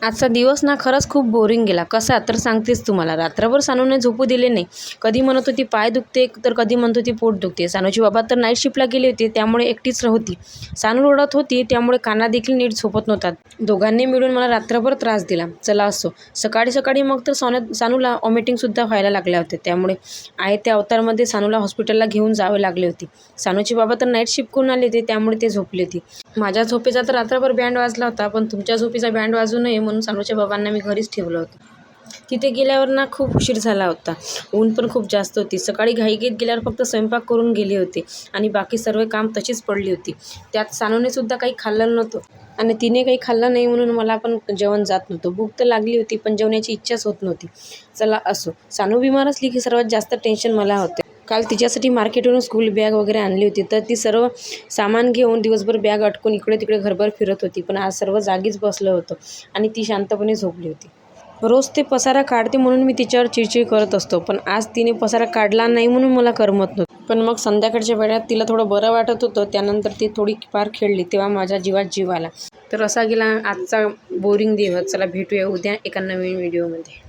आजचा दिवस ना खरंच खूप बोरिंग गेला. कसा तर सांगतेच तुम्हाला. रात्रभर सानूने झोपू दिले नाही. कधी म्हणत होती पाय दुखते, तर कधी म्हणत होती पोट दुखते. सानूचे बाबा तर नाईट शिफ्टला गेले होते, त्यामुळे एकटीच होती. सानू रडत होती, त्यामुळे कान्हा देखील नीट झोपत नव्हता. दोघांनी मिळून मला रात्रभर त्रास दिला. चला असो. सकाळी सकाळी मग तर सानूला व्हॉमिटिंगसुद्धा व्हायला लागल्या होत्या. त्यामुळे आहे त्या अवतारमध्ये सानूला हॉस्पिटलला घेऊन जावे लागले होते. सानूचे बाबा तर नाईट शिफ्ट करून आले होते, त्यामुळे ते झोपले होते. माझ्या झोपेचा तर रात्रभर बँड वाजला होता, पण तुमच्या झोपेचा बँड वाजू नये म्हणून सानूच्या बाबांना मी घरीच ठेवलं होतं. तिथे गेल्यावर ना खूप उशीर झाला होता. ऊन पण खूप जास्त होती. सकाळी घाईगीत गेल्यावर फक्त स्वयंपाक करून गेले होते आणि बाकी सर्व काम तशीच पडली होती. त्यात सानूने सुद्धा काही खाल्लं नव्हतं आणि तिने काही खाल्लं नाही म्हणून मला पण जेवण जात नव्हतं. भूक तर लागली होती, पण जेवण्याची इच्छाच होत नव्हती. चला असो. सानू बिमार असली की सर्वात जास्त टेन्शन मला होते. काल तिच्यासाठी मार्केटवरून स्कूल बॅग वगैरे आणली होती, तर ती सर्व सामान घेऊन दिवसभर बॅग अटकून इकडे तिकडे घरभर फिरत होती. पण आज सर्व जागीच बसलं होतं आणि ती शांतपणे झोपली होती. रोज ते पसारा काढते म्हणून मी तिच्यावर चिडचिड करत असतो, पण आज तिने पसारा काढला नाही म्हणून मला करमत नव्हतं. पण मग संध्याकाळच्या वेळात तिला थोडं बरं वाटत होतं. त्यानंतर ती थोडी फार खेळली, तेव्हा माझ्या जीवात जीव आला. तर असा गेला आजचा बोरिंग दिवस. चला भेटूया उद्या एका नवीन व्हिडिओमध्ये.